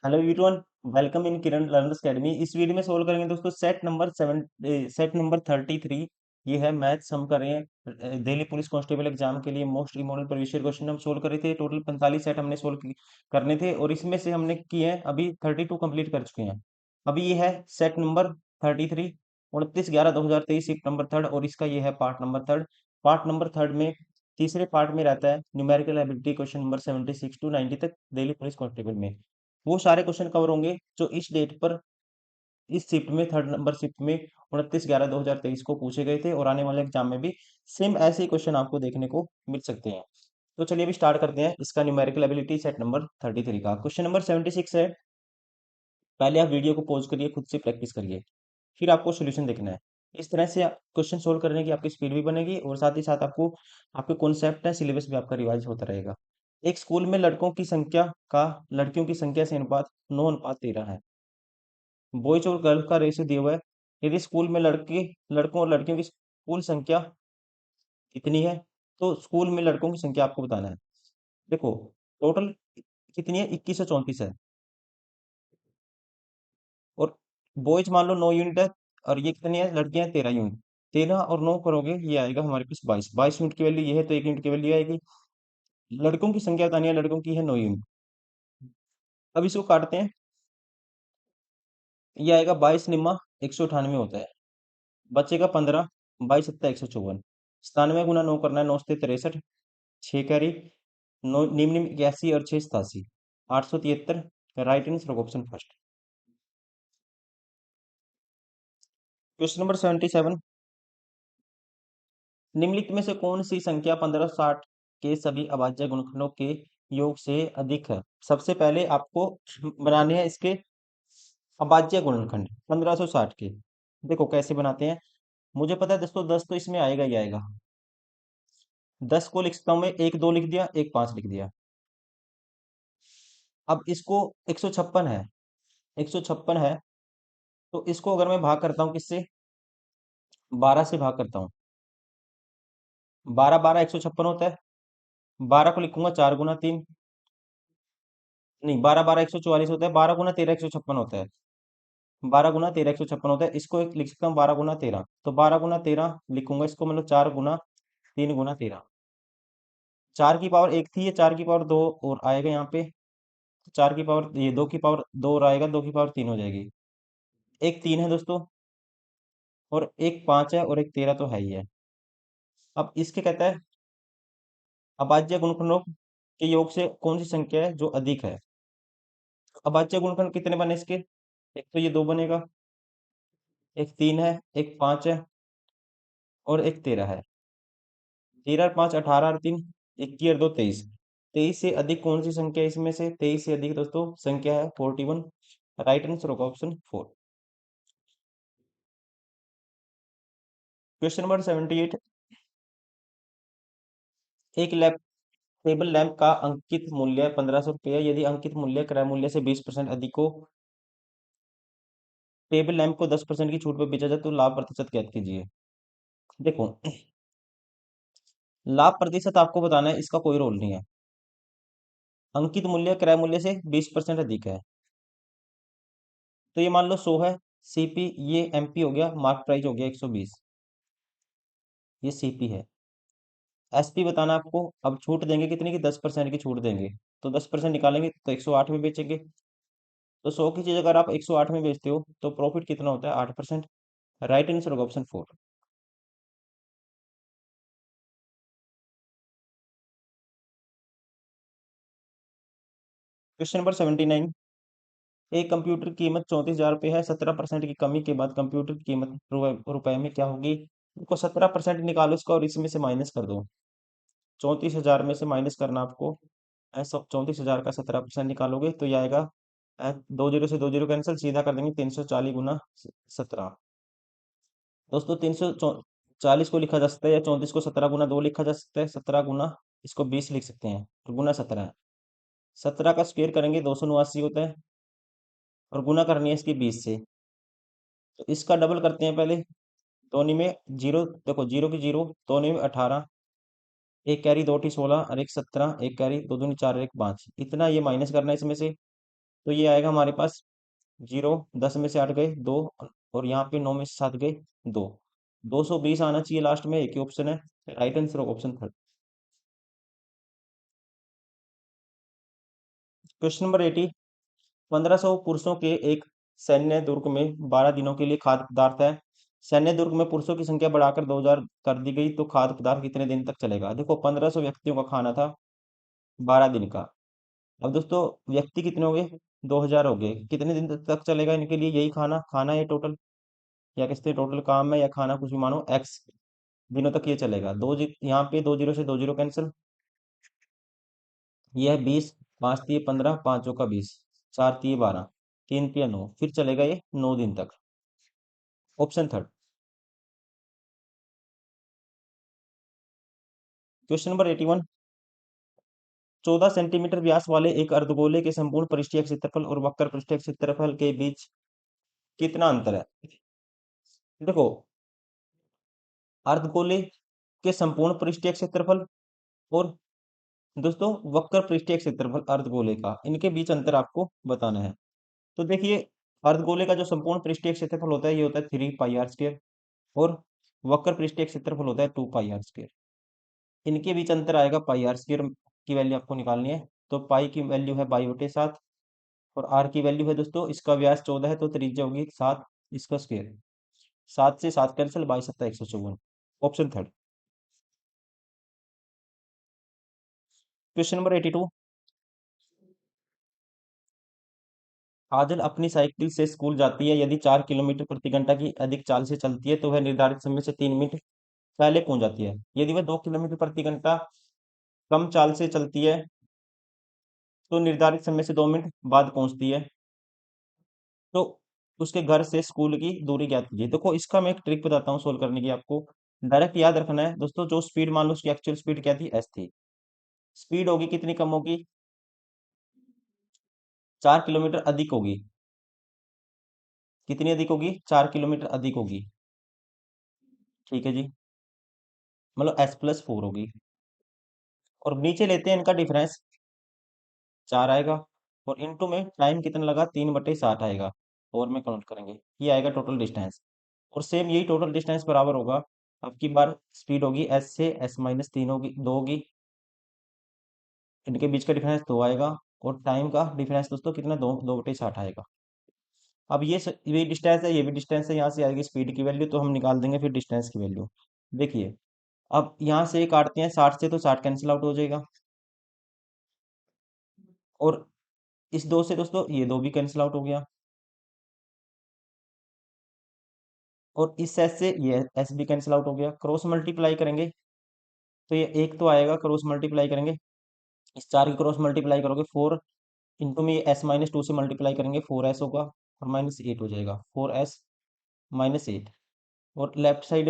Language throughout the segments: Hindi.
Hello everyone. Welcome in Kiran learners academy. इस वीडियो में सोल्व करेंगे दोस्तों सेट नंबर 33। ये है मैथ हम कर रहे हैं दिल्ली पुलिस कांस्टेबल एग्जाम के लिए most important previous year question हम सोल्व कर रहे थे। टोटल 45 सेट हमने करने थे और इसमें से हमने किए हैं अभी 32 कंप्लीट कर चुके हैं। अभी ये है set number 33, 29/11/2023 shift number third, और इसका ये है part number third. Part number third में तीसरे पार्ट में रहता है numerical ability question number 76 to 90 तक दिल्ली पुलिस कांस्टेबल में। वो सारे क्वेश्चन कवर होंगे जो इस डेट पर इस शिफ्ट में थर्ड नंबर शिफ्ट में 29/11/2023 को पूछे गए थे, और आने वाले एग्जाम में भी सेम ऐसे ही क्वेश्चन आपको देखने को मिल सकते हैं। तो चलिए अभी स्टार्ट करते हैं इसका न्यूमेरिकल एबिलिटी सेट नंबर 33 का। क्वेश्चन नंबर 76 है। पहले आप वीडियो को पॉज करिए, खुद से प्रैक्टिस करिए, फिर आपको सोल्यूशन देखना है। इस तरह से क्वेश्चन सोल्व करने की आपकी स्पीड भी बनेगी और साथ ही साथ आपको आपके कॉन्सेप्ट है सिलेबस भी आपका रिवाइज होता रहेगा। एक स्कूल में लड़कों की संख्या का लड़कियों की संख्या से अनुपात 9:13 है। बॉयज और गर्ल्स का रेशियो दिया हुआ है। यदि स्कूल में लड़कों और लड़कियों की कुल संख्या कितनी है, तो स्कूल में लड़कों की संख्या आपको बताना है। देखो, टोटल कितनी है, 2134 है। और बॉयज मान लो 9 यूनिट है, और ये कितनी है, लड़कियां 13 यूनिट। 13 और 9 करोगे, ये आएगा हमारे पास 22। 22 यूनिट की वैल्यू ये है, तो 1 यूनिट की वैल्यू आएगी। लड़कों की संख्या बतानी है, लड़कों की है 9 यूनिट। अब इसको काटते हैं, ये आएगा 22 निम्मा 198 होता है, बचेगा 15। 22 सत्ता 154। 97 गुना 9 करना है, 9 से 63, 6 कैरी, 9 निम्न 81 और 6 87, 873। Right answer option first. Question number 77। निम्नलिखित में से कौन सी संख्या 1560 के सभी अभाज्य गुणनखंडों के योग से अधिक है? सबसे पहले आपको बनाने हैं इसके अभाज्य गुणनखंड 1560 के। देखो कैसे बनाते हैं। मुझे पता है दोस्तों, 10 तो इसमें आएगा ही आएगा। 10 को लिख सकता हूं मैं, एक 2 लिख दिया, एक 5 लिख दिया। अब इसको 156 है, 156 है, तो इसको अगर मैं भाग करता हूँ किससे, 12 से भाग करता हूँ। 12 12 156 होता है। 12 को लिखूंगा 4 गुना 3, नहीं, 12 12 144 होता है। 12 गुना 13 156 होता है। 12 गुना 13 156 होता है। इसको एक लिख सकता हूँ 12 गुना 13, तो 12 गुना 13 लिखूंगा इसको, मतलब 4 गुना 3 गुना 13। 4 की पावर 1 थी, ये 4 की पावर 2 और आएगा यहाँ पे। 4 की पावर, ये 2 की पावर 2 और आएगा, 2 की पावर 3 हो जाएगी। एक 3 है दोस्तों, और एक 5 है, और एक 13 तो है ही है। अब इसके कहता है अभाज्य गुणनखंडों के योग से कौन सी संख्या है जो अधिक है। अभाज्य गुणनखंड कितने बने इसके, एक तो ये 2 बनेगा, एक 3 है, एक 5 है, और एक 13 है। 13 और 5 18 और 3 21 और 2 23। 23 से अधिक कौन सी संख्या है इसमें से, 23 से अधिक दोस्तों संख्या है 41। राइट आंसर होगा ऑप्शन 4। Question number 78। एक लैप टेबल लैंप का अंकित मूल्य 1500 रुपये है। यदि अंकित मूल्य क्रय मूल्य से 20% अधिक हो, टेबल लैंप को 10% की छूट पर बेचा जाए, तो लाभ प्रतिशत ज्ञात कीजिए। देखो, लाभ प्रतिशत आपको बताना है, इसका कोई रोल नहीं है। अंकित मूल्य क्रय मूल्य से 20% अधिक है, तो ये मान लो 100 है। सीपी, ये एमपी हो गया, मार्क प्राइस हो गया 120, ये सीपी है। एसपी बताना आपको। अब छूट देंगे कितनी की, 10% की छूट देंगे, तो 10% निकालेंगे तो 108 में बेचेंगे। तो 100 की चीज अगर आप 108 में बेचते हो, तो प्रॉफिट कितना होता है, 8%। राइट आंसर होगा ऑप्शन 4। Question number 79। एक कंप्यूटर की कीमत 34,000 रुपये है। 17% की कमी के बाद कंप्यूटर की कीमत रुपए में क्या होगी। इनको 17% निकालो इसका, और इसमें से माइनस कर दो। 34,000 में से माइनस करना आपको। ऐसा 34,000 का 17% निकालोगे तो ये आएगा, 2 जीरो से 2 जीरो कैंसिल, सीधा कर देंगे 340 गुना 17। दोस्तों 340 को लिखा जा सकता है, या 34 को 17 गुना 2 लिखा जा सकता है। 17 गुना इसको 20 लिख सकते हैं, और गुना 17। 17 का स्क्वायर करेंगे 289 होता है, और गुना करनी है इसकी 20 से। तो इसका डबल करते हैं पहले। दोनों में जीरो, देखो जीरो की जीरो, दोनों में 18, एक कैरी 2 टी 16 और एक 17, एक कैरी 2 दूनी 4 और एक 5, इतना ये माइनस करना है इसमें से। तो ये आएगा हमारे पास 0, 10 में से 8 गए 2, और यहाँ पे 9 में से 7 गए 2, 220 आना चाहिए लास्ट में, एक ही ऑप्शन है। Right answer option third. Question number 80, 1500 पुरुषों के एक सैन्य दुर्ग में 12 दिनों के लिए खाद्य पदार्थ है। सैन्य दुर्ग में पुरुषों की संख्या बढ़ाकर 2000 कर दी गई, तो खाद्य पदार्थ कितने दिन तक चलेगा? देखो 1500 व्यक्तियों का खाना था, 12 दिन का। अब दोस्तों व्यक्ति कितने हो गए? 2000 हो गए। कितने दिन तक चलेगा इनके लिए यही खाना? खाना है टोटल, या किससे टोटल काम है या खाना, कुछ भी मानो, एक्स दिनों तक ये चलेगा। यहाँ पे 2 जीरो से 2 जीरो कैंसिल, ये है 20, 5 तिये 15, 5 चौका 20, 4 तिये 12, 3 तिया 9, फिर चलेगा ये 9 दिन तक। Option third. Question number 81, 14 centimetre व्यास वाले एक अर्धगोले के संपूर्ण पृष्ठीय क्षेत्रफल और वक्र पृष्ठीय क्षेत्रफल के बीच कितना अंतर है? देखो अर्धगोले के संपूर्ण पृष्ठीय क्षेत्रफल और दोस्तों वक्र पृष्ठीय क्षेत्रफल अर्धगोले का, इनके बीच अंतर आपको बताना है। तो देखिए अर्धगोले का जो संपूर्ण पृष्ठीय क्षेत्रफल होता है ये होता है 3 पाई r स्क्वायर, और वक्र पृष्ठीय क्षेत्रफल होता है 2 पाई r स्क्वायर। इनके बीच अंतर आएगा पाई r स्क्वायर की वैल्यू आपको निकालनी है। तो पाई की वैल्यू है 22/7, और आर की वैल्यू है दोस्तों, इसका व्यास 14 है तो त्रिज्या होगी 7, इसका स्क्वायर, 7 से 7 cancel, 22×7 = 154। Option third. Question number 82, आजल अपनी साइकिल से स्कूल जाती है। यदि 4 किलोमीटर प्रति घंटा की अधिक चाल से चलती है तो वह निर्धारित समय से 3 मिनट पहले पहुंच जाती है। यदि वह 2 किलोमीटर प्रति घंटा कम चाल से चलती है तो निर्धारित समय से 2 मिनट बाद पहुंचती है। तो उसके घर से स्कूल की दूरी ज्ञात कीजिए। देखो इसका मैं एक ट्रिक बताता हूँ सोल्व करने की आपको। डायरेक्ट याद रखना है दोस्तों, जो स्पीड मान लो उसकी एक्चुअल स्पीड क्या थी, एस थी। स्पीड होगी कितनी कम होगी? 4 किलोमीटर अधिक होगी। कितनी अधिक होगी? 4 किलोमीटर अधिक होगी। ठीक है जी, मतलब S+4 होगी। और नीचे लेते हैं इनका डिफरेंस, 4 आएगा, और इनटू में टाइम कितना लगा, 3/60 आएगा, और में काउंट करेंगे, ये आएगा टोटल डिस्टेंस। और सेम यही टोटल डिस्टेंस बराबर होगा, अब की बार स्पीड होगी एस से S-3 होगी, 2 होगी, इनके बीच का डिफरेंस 2 आएगा, और टाइम का डिफरेंस दोस्तों कितना, 2/60 आएगा। अब ये डिस्टेंस है, ये भी डिस्टेंस है, यहाँ से आएगी स्पीड की वैल्यू, तो हम निकाल देंगे फिर डिस्टेंस की वैल्यू। देखिए अब यहाँ से काटते हैं 60 से, तो 60 कैंसिल आउट हो जाएगा, और इस 2 से दोस्तों ये 2 भी कैंसिल आउट हो गया, और इस एस से ये एस भी कैंसिल आउट हो गया। क्रॉस मल्टीप्लाई करेंगे तो ये एक तो आएगा, क्रॉस मल्टीप्लाई करेंगे, इस 4 की क्रॉस मल्टीप्लाई करोगे 4, इंटू में ये S-2 से मल्टीप्लाई करेंगे 4s होगा, और -8 हो जाएगा, 4s-8। और लेफ्ट साइड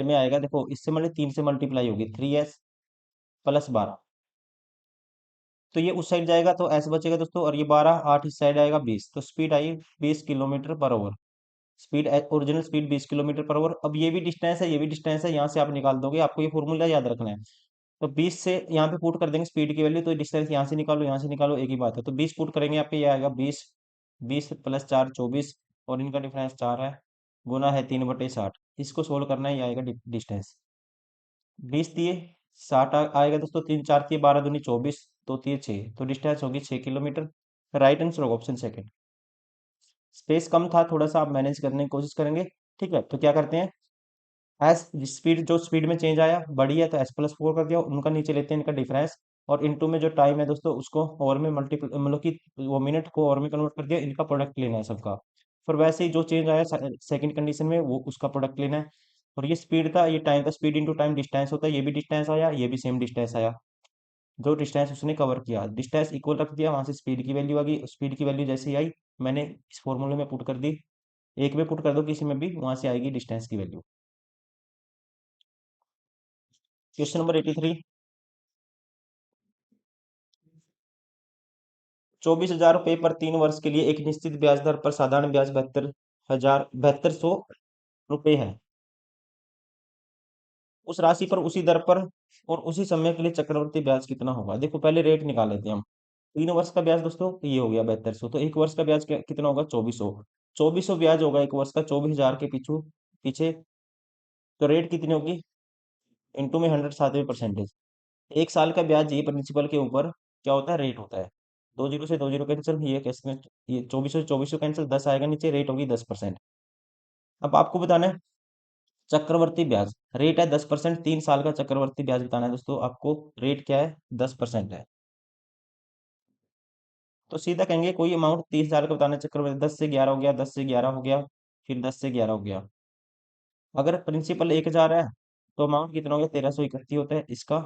में आएगा देखो, इससे मतलब 3 से मल्टीप्लाई होगी, 3s+12, तो ये उस साइड जाएगा तो s बचेगा दोस्तों, और ये 12, 8 इस साइड आएगा 20, तो स्पीड आई 20 kilometre per hour. Speed, original speed 20 kilometre per hour. अब ये भी डिस्टेंस है, ये भी डिस्टेंस है, यहाँ से आप निकाल दोगे, आपको ये फॉर्मूला याद रखना है। तो 20 से यहाँ पे पुट कर देंगे स्पीड की वैल्यू, तो डिस्टेंस यहाँ से निकालो यहाँ से निकालो, एक ही बात है। तो 20 पुट करेंगे आपके, ये आएगा 20, 20+4 24, और इनका डिफरेंस 4 है, गुना है 3/60। इसको सोल्व करना है, ये आएगा डिस्टेंस। 20 दिए 60 आएगा दोस्तों, 3 4 दिए 12 दूनी 24, 2 दिए 6, तो डिस्टेंस होगी 6 किलोमीटर। राइट आंसर होगा ऑप्शन सेकंड। स्पेस कम था थोड़ा सा, आप मैनेज करने की कोशिश करेंगे। ठीक है, तो क्या करते हैं, एस स्पीड, जो स्पीड में चेंज आया बड़ी है तो S+4 कर दिया, उनका नीचे लेते हैं इनका डिफरेंस, और इनटू में जो टाइम है दोस्तों उसको और में मल्टीपल, मतलब कि वो मिनट को और में कन्वर्ट कर दिया, इनका प्रोडक्ट लेना है सबका। फिर वैसे ही जो चेंज आया सेकंड कंडीशन में वो उसका प्रोडक्ट लेना है। और ये स्पीड था, ये टाइम था, स्पीड इंटू टाइम डिस्टेंस होता है, ये भी डिस्टेंस आया, ये भी सेम डिस्टेंस आया। जो डिस्टेंस उसने कवर किया, डिस्टेंस इक्वल रख दिया, वहां से स्पीड की वैल्यू आ गई, स्पीड की वैल्यू जैसे ही आई मैंने इस फॉर्मूले में पुट कर दी, एक में पुट कर दो किसी में भी, वहां से आएगी डिस्टेंस की वैल्यू। क्वेश्चन नंबर 83, 24,000 रुपये पर 3 वर्ष के लिए एक निश्चित ब्याज दर पर साधारण ब्याज 72,000 7200 रुपये है। उस राशि पर उसी दर पर और उसी समय के लिए चक्रवृद्धि ब्याज कितना होगा। देखो पहले रेट निकाल लेते हैं हम। 3 वर्ष का ब्याज दोस्तों ये हो गया 7200, तो 1 वर्ष का ब्याज कितना होगा 2400। 2400 ब्याज होगा 1 वर्ष का 24,000 के पीछे पीछे। तो रेट कितनी होगी इंटू में 100 7वें परसेंटेज। 1 साल का ब्याज ये प्रिंसिपल के ऊपर क्या होता है रेट होता है। 2 जीरो से 2 जीरो कैंसिल, ये कैसे, ये 2400 से 2400 कैंसिल, 10 आएगा नीचे, रेट होगी 10%। अब आपको बताना है चक्रवर्ती ब्याज, रेट है 10%, 3 साल का चक्रवर्ती ब्याज बताना है दोस्तों आपको। रेट क्या है 10% है। तो सीधा कहेंगे कोई अमाउंट 30,000 का बताना है चक्रवर्ती, 10 से 11 हो गया, 10 से 11 हो गया, फिर 10 से 11 हो गया। अगर प्रिंसिपल 1,000 है तो अमाउंट कितना हो गया 1331 होता है, इसका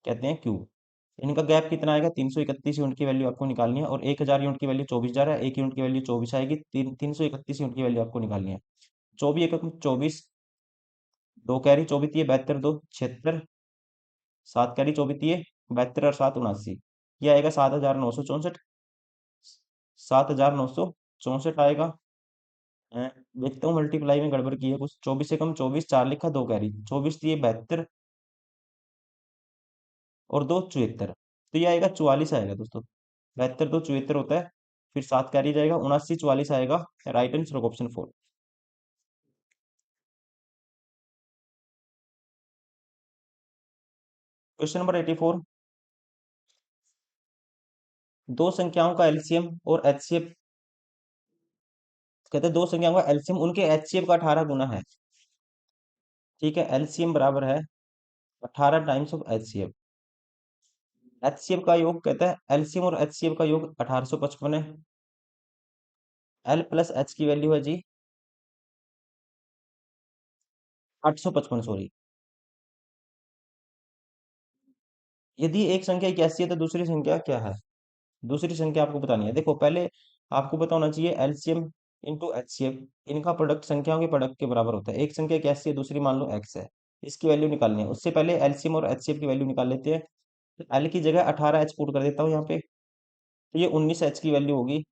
कहते हैं क्यूब। इनका गैप कितना आएगा 331 यूनिट की वैल्यू आपको निकालनी है, और 1,000 यूनिट की वैल्यू 24,000 है, 1 यूनिट की वैल्यू 24 आएगी, 331 यूनिट की वैल्यू आपको निकालनी है। 24 एकम 24, 2 कैरी 24 है 72, 2 76, 7 कैरी 24 है 72 और 7 79, ये आएगा 7,964। 7,964 आएगा। देखता हूँ मल्टीप्लाई में गड़बड़ की है कुछ, 24 एकम 24, 4 लिखा 2 कैरी 24 दिए 72 और 2 74, तो ये आएगा 44 आएगा दोस्तों। 72 2 74 होता है, फिर 7 कैरी जाएगा 79 44 आएगा। Right answer option 4। Question number 84। दो संख्याओं का एलसीएम और एचसीएफ, कहते हैं दो संख्याओं का एलसीएम उनके एचसीएफ का 18 गुना है। ठीक है, एलसीएम बराबर है 18 टाइम्स ऑफ एचसीएफ। एचसीएफ का योग कहता है एलसीएम और एचसीएफ का योग 1855 है। एल प्लस एच की वैल्यू है जी 855, सॉरी। यदि एक संख्या 81 है तो दूसरी संख्या क्या है। दूसरी संख्या आपको बतानी है। देखो पहले आपको पता होना चाहिए एलसीएम इंटू एचसीएफ, इनका प्रोडक्ट संख्याओं के प्रोडक्ट के बराबर होता है। एक संख्या 81 है, दूसरी मान लो एक्स है, इसकी वैल्यू निकालनी है। उससे पहले एलसीएम और एचसीएफ की वैल्यू निकाल लेते हैं। तो एल की जगह 18 एच पुट कर देता हूँ यहाँ पे, तो ये 19 एच की वैल्यू होगी।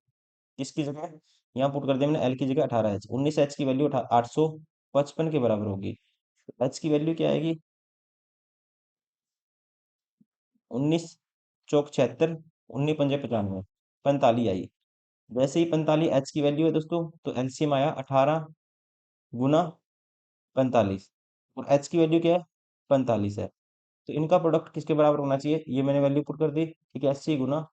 इसकी जगह यहाँ पुट कर दिया मैंने, एल की जगह 18 एच, 19 एच की वैल्यू 855 के बराबर होगी। एच की वैल्यू क्या आएगी 19 चौक 76, 19 पंजे 95, 45 आई। वैसे ही 45 एच की वैल्यू है दोस्तों, तो एलसीएम आया 18 गुना 45, और एच की वैल्यू क्या है 45 है। तो इनका प्रोडक्ट किसके बराबर होना चाहिए, ये मैंने वैल्यू पुट कर दी। ठीक है, 80 गुना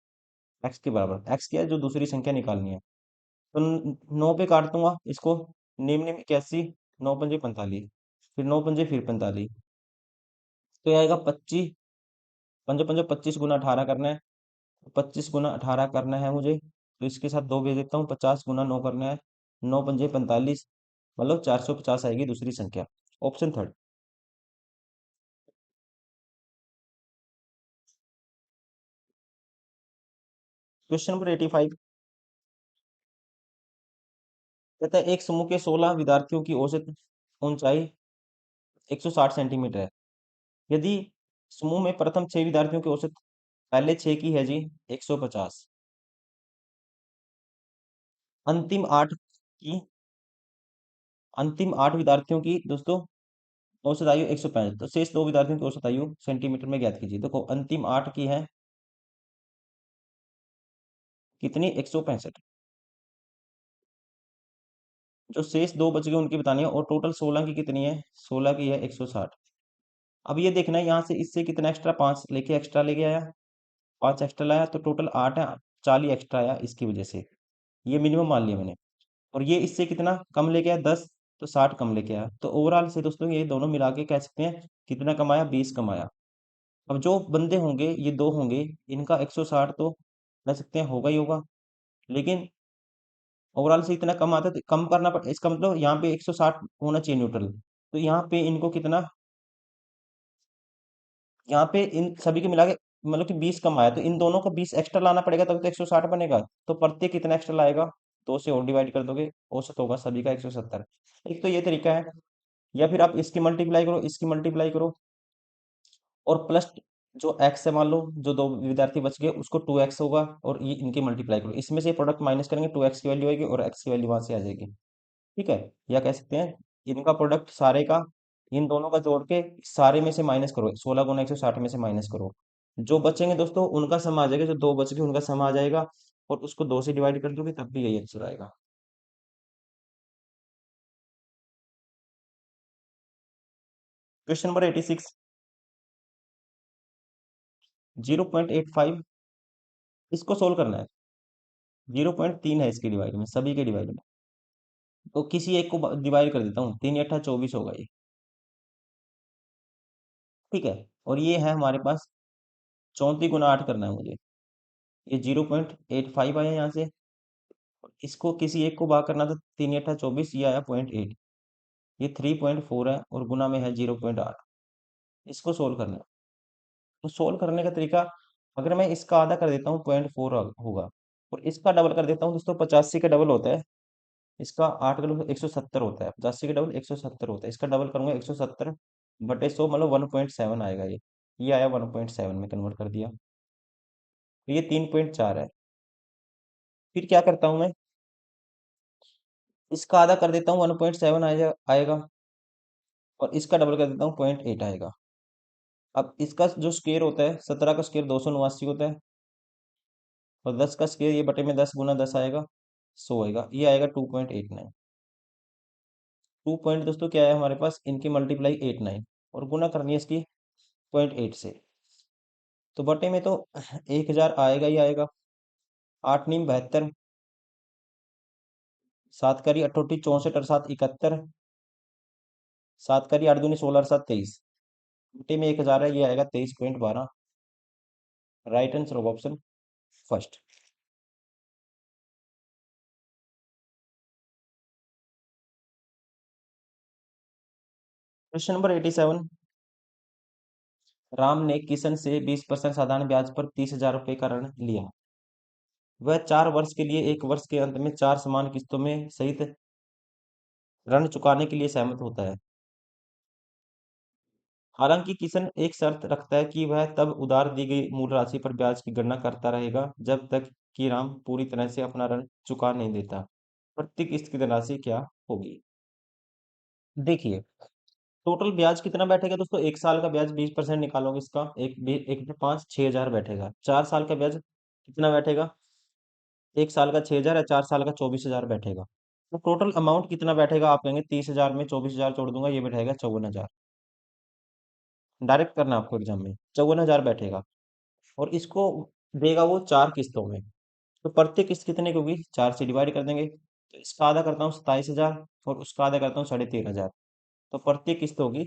एक्स के बराबर। एक्स क्या है जो दूसरी संख्या निकालनी है। तो 9 पे काट दूंगा इसको, निम्न में 81, 9 पंजे 45, फिर 9 पंजे फिर 45, तो ये आएगा 25। पंजे पंजे 25 गुना 18 करना है, 25 गुना 18 करना है मुझे, तो इसके साथ 2 भेज देता हूँ, 50 गुना 9 करना है, 9 पंजे 45, मतलब 450 आएगी दूसरी संख्या। Option third. क्वेश्चन नंबर 85 कहता है एक समूह के 16 विद्यार्थियों की औसत ऊंचाई 160 सेंटीमीटर है। यदि समूह में प्रथम 6 विद्यार्थियों की औसत पहले 6 की है जी 150, अंतिम 8 की, अंतिम 8 विद्यार्थियों की दोस्तों औसत आयु 165, तो शेष 2 विद्यार्थियों की औसत आयु सेंटीमीटर में ज्ञात कीजिए। देखो अंतिम 8 की है कितनी 165, जो शेष 2 बच गए उनकी बतानी है, और टोटल 16 की कितनी है 16 की है 160। अब ये देखना है यहाँ से इससे कितना एक्स्ट्रा, 5 लेके एक्स्ट्रा लेके आया, 5 एक्स्ट्रा लाया, तो टोटल 8 है, 40 एक्स्ट्रा आया इसकी वजह से, ये मिनिमम मान लिया मैंने। और ये इससे कितना कम लेके आया 10, तो 60 कम लेके आया, तो ओवरऑल से दोस्तों ये दोनों मिला के कह सकते हैं कितना कमाया 20 कमाया। अब जो बंदे होंगे ये 2 होंगे, इनका 160 तो कह सकते हैं होगा ही होगा, लेकिन ओवरऑल से इतना कम आता है तो कम करना पड़, इसका मतलब यहाँ पे 160 होना चाहिए न्यूट्रल, तो यहाँ पे इनको कितना, यहाँ पे इन सभी के मिला के मतलब कि 20 कम आया, तो इन दोनों को 20 एक्स्ट्रा लाना पड़ेगा तब तो 160 बनेगा। तो प्रत्येक कितना एक्स्ट्रा लाएगा, 2 से और डिवाइड कर दोगे, औसत होगा सभी का 170। एक तो ये तरीका है, या फिर आप इसकी मल्टीप्लाई करो, इसकी मल्टीप्लाई करो, और प्लस जो एक्स है मान लो जो 2 विद्यार्थी बच गए उसको 2x होगा, और ये इनकी मल्टीप्लाई करो, इसमें से प्रोडक्ट माइनस करेंगे 2x की वैल्यू आएगी और x की वैल्यू वहां से आ जाएगी। ठीक है, या कह सकते हैं इनका प्रोडक्ट सारे का इन दोनों का जोड़ के सारे में से माइनस करो, 16 गुना 160 में से माइनस करो। जो बचेंगे दोस्तों उनका सम आ जाएगा, जो दो बच गए उनका सम आ जाएगा, और उसको दो से डिवाइड कर दोगे तब भी यही आंसर आएगा। Question number 86। 0.85 इसको सोल्व करना है। 0.3 है इसके डिवाइड में, सभी के डिवाइड में। तो किसी एक को डिवाइड कर देता हूँ, 3 × 8 = 24 होगा ये। ठीक है। और ये है हमारे पास 34 × 8 करना है मुझे। ये 0.85 आया यहाँ से, इसको किसी एक को भाग करना था, 3 × 8 = 24, ये आया 0.8। ये 3.4 है और गुना में है 0.8। इसको सोल्व करना है। तो सोल्व करने का तरीका, अगर मैं इसका आधा कर देता हूँ 0.4 होगा, और इसका डबल कर देता हूँ दोस्तों, 85 का डबल होता है इसका, 8 × 170 होता है, 85 का डबल 170 होता है, इसका डबल करूंगा 170/100, मतलब 1.7 आएगा ये आया 1.7 में कन्वर्ट कर दिया। तो ये 3.4 है। फिर क्या करता हूँ मैं, इसका आधा कर देता हूँ, 1.7 आएगा, और इसका डबल कर देता हूँ 0.8 आएगा। अब इसका जो स्क्वायर होता है, 17 का स्क्वायर 279 होता है, और 10 का स्क्वायर ये बटे में 10 × 10 आएगा, 100 आएगा, ये आएगा 2.89। 2 पॉइंट दोस्तों क्या है हमारे पास, इनकी मल्टीप्लाई 89, और गुना करनी है इसकी 0.8 से। तो बटे में तो 1000 आएगा ही आएगा। 8×9 = 72, 7×8 = 64, और 7 × 71, 7×8 = 16, और 7 × 23। बटे में 1000 है, ये आएगा 23.12। Right answer of option first. Question number 87। Ram ने किशन से 20% साधारण ब्याज पर 30,000 रुपये का ऋण लिया। वह 4 वर्ष के लिए, एक वर्ष के अंत में 4 समान किस्तों में सहित ऋण चुकाने के लिए सहमत होता है। हालांकि किशन एक शर्त रखता है कि वह तब उधार दी गई मूल राशि पर ब्याज की गणना करता रहेगा जब तक कि राम पूरी तरह से अपना ऋण चुका नहीं देता। प्रत्येक किस्त की धनराशि क्या होगी? देखिए, टोटल ब्याज कितना बैठेगा दोस्तों, 1 साल का ब्याज 20% निकालोगे इसका, एक पे 5, 6,000 बैठेगा। 4 साल का ब्याज कितना बैठेगा, 1 साल का 6,000 है, 4 साल का 24,000 बैठेगा। तो टोटल अमाउंट कितना बैठेगा, आप कहेंगे 30,000 में 24,000 जोड़ दूंगा, ये बैठेगा 54,000। डायरेक्ट करना आपको एग्जाम में, 54,000 बैठेगा। और इसको देगा वो 4 किस्तों में। तो प्रत्येक किस्त कितने की होगी, 4 से डिवाइड कर देंगे। तो इसका आधा करता हूँ 27,000, और उसका आधा करता हूँ 13,500। तो प्रत्येक किस्त होगी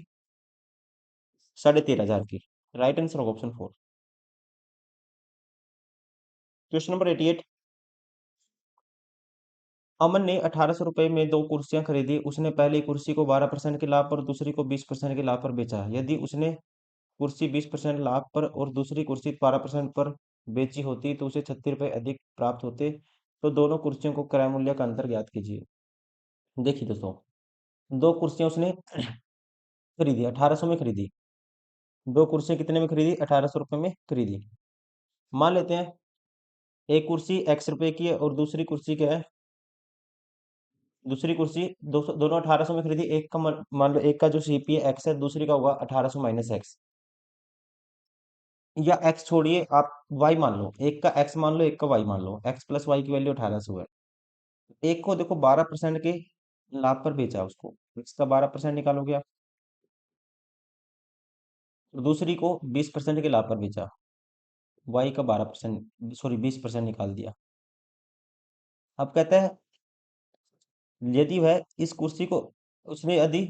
13,500 की। Right answer of option 4। Question number 88। अमन ने 1,800 रुपये में दो कुर्सियां खरीदी। उसने पहली कुर्सी को 12% के लाभ पर, दूसरी को 20% के लाभ पर बेचा। यदि उसने कुर्सी 20% लाभ पर और दूसरी कुर्सी 12% पर बेची होती तो उसे 36 रुपये अधिक प्राप्त होते। तो दोनों कुर्सियों को क्रय मूल्य का अंतर ज्ञात कीजिए। देखिए दोस्तों, दो कुर्सियां उसने खरीदी, 1,800 में खरीदी। दो कुर्सियां कितने में खरीदी, 1,800 रुपये में खरीदी। मान लेते हैं एक कुर्सी X रुपए की है, और दूसरी कुर्सी क्या है, दूसरी कुर्सी दोनों 1,800 में खरीदी। एक का मान लो, एक का जो सीपी है X है, दूसरी का होगा 1,800 माइनस एक्स, या X छोड़िए, आप Y मान लो, एक का X मान लो, एक का Y मान लो, X प्लस वाई की वैल्यू 1,800 है। एक को देखो 12% के लाभ पर बेचा, उसको X का 12% निकालोगे आप, और दूसरी को 20% के लाभ पर बेचा, Y का 12%, सॉरी 20% निकाल दिया। अब कहता है यदि वह इस कुर्सी को, उसने यदि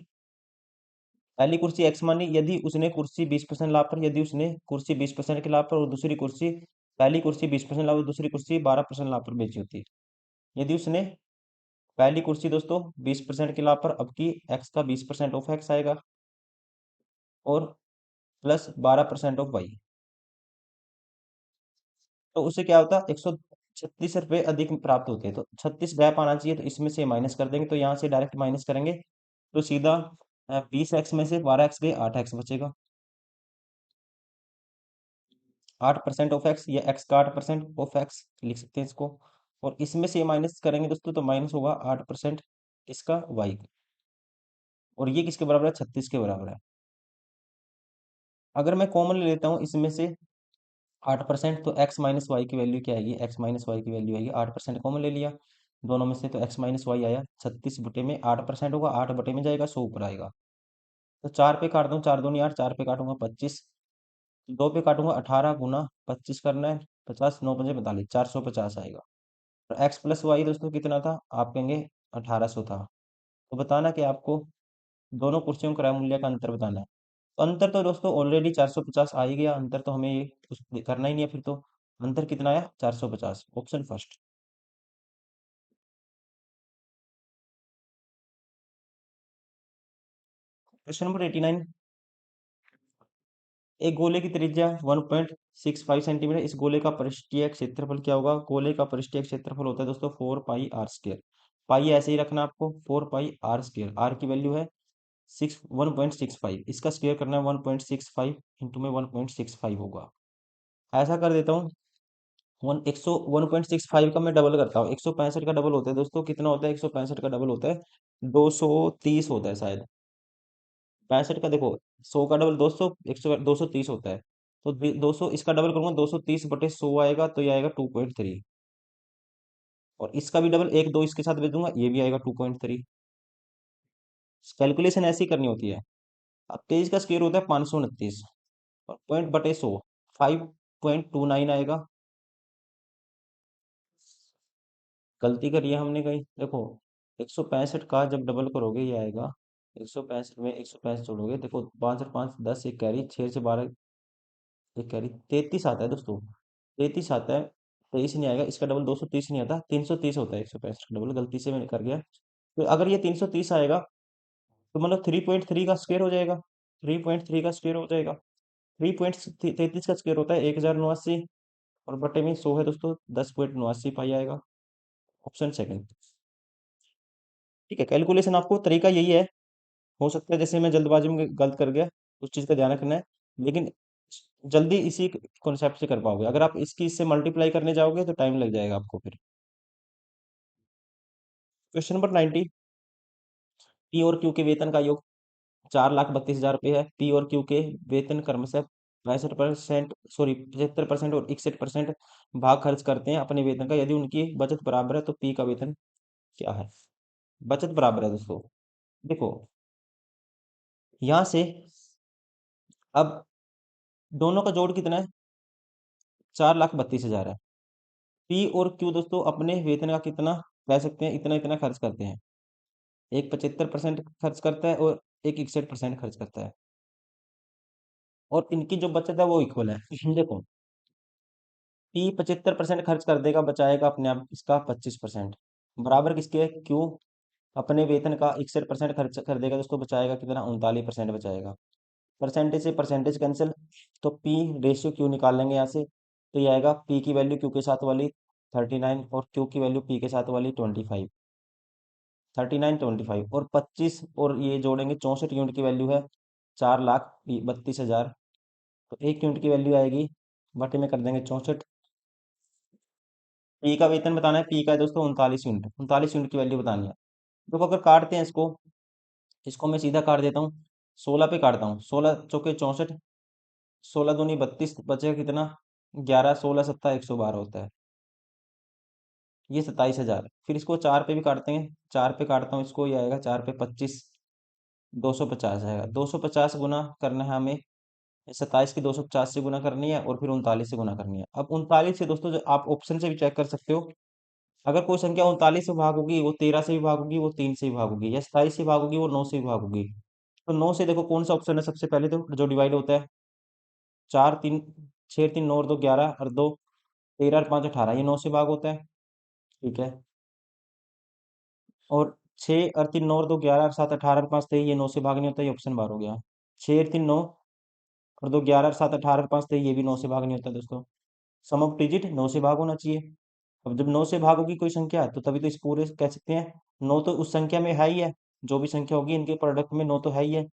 पहली कुर्सी एक्स मानी, यदि उसने कुर्सी 20% लाभ पर, यदि उसने कुर्सी 20% के लाभ पर और दूसरी कुर्सी, पहली कुर्सी 20% लाभ और दूसरी कुर्सी 12% लाभ पर बेची होती। यदि उसने पहली कुर्सी दोस्तों 20% के लाभ पर, अब की एक्स का 20% ऑफ एक्स आएगा, और प्लस 12% ऑफ वाई, तो उससे क्या होता है, 136 रुपये अधिक प्राप्त होते हैं। तो 36 गैप आना चाहिए, तो इसमें से माइनस कर देंगे, तो यहाँ से डायरेक्ट माइनस करेंगे, तो सीधा 20x में से 12x गए, 8x बचेगा। 8% ऑफ एक्स, या एक्स का 8% ऑफ एक्स लिख सकते हैं इसको। और इसमें से माइनस करेंगे दोस्तों, तो माइनस होगा 8% इसका वाई। और ये किसके बराबर है, 36 के बराबर है। अगर मैं कॉमन ले लेता हूँ इसमें से 8%, तो x माइनस वाई की वैल्यू क्या आएगी, x माइनस वाई की वैल्यू आएगी 8%, कॉमन ले लिया दोनों में से, तो x माइनस वाई आया 36 बटे में 8% होगा, 8 बटे में जाएगा 100 ऊपर आएगा। तो 4 पे काट दूं, 4 दूनी 8, 4 पे काटूंगा 25, 2 पे काटूंगा 18 गुना 25 करना है, 50 9 पंजे 45, 450 आएगा। और x प्लस वाई दोस्तों कितना था, आप कहेंगे 1800 था। तो बताना कि आपको दोनों कुर्सियों का क्रय मूल्य का अंतर बताना है। तो अंतर तो दोस्तों ऑलरेडी 450 आ ही गया, अंतर तो हमें ये कुछ करना ही नहीं है फिर तो। अंतर कितना आया, 450, ऑप्शन फर्स्ट। Question number 89। एक गोले की त्रिज्या 1.65 सेंटीमीटर, इस गोले का पृष्ठीय क्षेत्रफल क्या होगा। गोले का पृष्ठीय क्षेत्रफल होता है दोस्तों 4 पाई r स्क्वायर। पाई ऐसे ही रखना आपको, 4 पाई r स्क्वायर, आर की वैल्यू है 1.65, इसका स्क्वायर करना है 1.65 इंटू में 1.65 होगा। ऐसा कर देता हूँ, 1.65 का मैं डबल करता हूँ, 165 का डबल होता है दोस्तों, कितना होता है, 165 का डबल होता है 230 होता है शायद। 65 का देखो, 100 का डबल 200, 100 230 होता है। तो 200, इसका डबल करूंगा 230 बटे 100 आएगा, तो ये आएगा 2.3। और इसका भी डबल, एक दो इसके साथ भेज दूंगा, ये भी आएगा 2.3। कैलकुलेशन ऐसी करनी होती है। अब 23 का स्क्वायर होता है 529, और पॉइंट बटे 100 5.29 आएगा। गलती करी है हमने कहीं, देखो 165 का जब डबल करोगे ये आएगा, 165 में 165 जोड़ोगे, देखो 5 और 5 10, एक कैरी 6 से 12, एक कैरी 33 आता है दोस्तों, 33 आता है। 23 नहीं आएगा, इसका डबल 230 नहीं आता, 330 होता है 165 का डबल, गलती से मैंने कर गया। तो अगर ये 330 आएगा, तो मतलब 3.3 का स्क्वायर हो जाएगा, 3.3 का स्क्वायर हो जाएगा। 3.33 का स्क्वायर होता है 1089, और बटे में 100 है दोस्तों, 10.89 पाई आएगा, ऑप्शन सेकंड। ठीक है, कैलकुलेशन आपको तरीका यही है। हो सकता है जैसे मैं जल्दबाजी में गलत कर गया, उस चीज़ का ध्यान रखना है, लेकिन जल्दी इसी कॉन्सेप्ट से कर पाओगे। अगर आप इसकी इससे मल्टीप्लाई करने जाओगे तो टाइम लग जाएगा आपको फिर। Question number 90। पी और क्यू के वेतन का योग 4,32,000 रुपये है। पी और क्यू के वेतन क्रमशः 65%, सॉरी 75% और 61% भाग खर्च करते हैं अपने वेतन का। यदि उनकी बचत बराबर है तो पी का वेतन क्या है। बचत बराबर है दोस्तों, देखो यहाँ से, अब दोनों का जोड़ कितना है, 4,32,000 है। पी और क्यू दोस्तों अपने वेतन का कितना कह सकते हैं, इतना इतना खर्च करते हैं। एक 75% खर्च करता है और एक 61% खर्च करता है, और इनकी जो बचत है वो इक्वल है। देखो, पी 75% खर्च कर देगा, बचाएगा अपने आप इसका 25%, बराबर किसके है, क्यू अपने वेतन का 61% खर्च कर देगा दोस्तों, बचाएगा कितना, 39% बचाएगा। परसेंटेज से परसेंटेज कैंसिल, तो पी रेशियो क्यू निकाल लेंगे यहाँ से, तो ये आएगा पी की वैल्यू क्यू के साथ वाली 39, और क्यू की वैल्यू पी के साथ वाली 25, 39 25 और 25, और ये जोड़ेंगे 64 यूनिट की वैल्यू है 4,32,000। तो एक यूनिट की वैल्यू आएगी, बटे में कर देंगे 64। पी का वेतन बताना है, पी का है दोस्तों 39 यूनिट, 39 यूनिट की वैल्यू बतानी है। तो अगर काटते हैं इसको, इसको मैं सीधा काट देता हूँ, 16 पे काटता हूँ, 16 चौके 64, 16 दूनी 32, बचेगा कितना, 11, 16 सत्ता 112 होता है, ये 27,000। फिर इसको 4 पे भी काटते हैं, 4 पे काटता हूँ इसको, ये आएगा 4 पे 25, 250 आएगा। 250 गुना करना है हमें, 27 की 250 से गुना करनी है, और फिर 39 से गुना करनी है। अब 39 से दोस्तों, जो आप ऑप्शन से भी चेक कर सकते हो, अगर कोई संख्या 39 से भाग होगी, वो 13 से भी भाग होगी, वो 3 से भी भाग होगी, या 27 से भाग होगी, वो 9 से भी भाग होगी। तो 9 से देखो कौन सा ऑप्शन है सबसे पहले, तो जो डिवाइड होता है, 4 3 6 3 9 और 2 11, और 2 13 और 5 18, ये 9 से भाग होता है। ठीक है, और 6 और 3 9 और 2 11 और 7 18 और 5 23, ये 9 से भाग नहीं होता, ये ऑप्शन बार हो गया। 6 और 3 9, और 2 11 और 7 18 और 5 23, ये भी 9 से भाग नहीं होता दोस्तों। सम ऑफ डिजिट 9 से भाग होना चाहिए। अब जब 9 से भाग होगी कोई संख्या, तो तभी तो इस पूरे कह सकते हैं 9 तो उस संख्या में है ही है, जो भी संख्या होगी इनके प्रोडक्ट में 9 तो है ही है।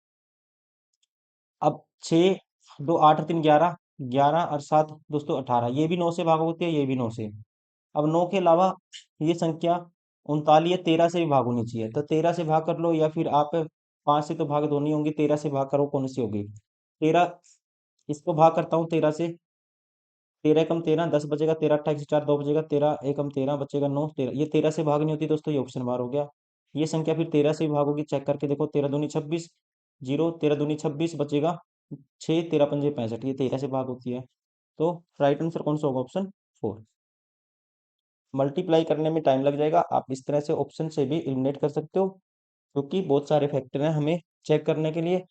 अब 6 2 8 और 3 11, 11 और 7 दोस्तों 18, ये भी 9 से भाग होती है, ये भी 9 से। अब 9 के अलावा ये संख्या 39 13 से भी भाग होनी चाहिए, तो 13 से भाग कर लो, या फिर आप 5 से तो भाग दो नहीं होंगी, 13 से भाग करो कौन सी होगी? 13, इसको भाग करता हूँ 13 से, 13 एकम 13, 10 बचेगा, 13 अट्ठाईस से 4 2 बचेगा, 13 एकम 13 बचेगा 9, 13, ये 13 से भाग नहीं होती दोस्तों, ये ऑप्शन बार हो गया। ये संख्या फिर 13 से भी भाग होगी, चेक करके देखो, 13 दूनी 26, जीरो, 13 दूनी 26 बचेगा 6, 13 पंजे 65, ये 13 से भाग होती है। तो राइट आंसर कौन सा होगा? ऑप्शन 4। मल्टीप्लाई करने में टाइम लग जाएगा, आप इस तरह से ऑप्शन से भी एलिमिनेट कर सकते हो, क्योंकि बहुत सारे फैक्टर हैं हमें चेक करने के लिए।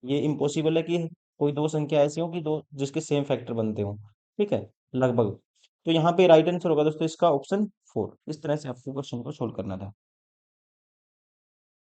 ये इम्पॉसिबल है कि कोई दो संख्या ऐसी हो कि दो जिसके सेम फैक्टर बनते हो, ठीक है, लगभग। तो यहाँ पे राइट आंसर होगा दोस्तों इसका ऑप्शन 4। इस तरह से आपको क्वेश्चन को सोल्व करना था।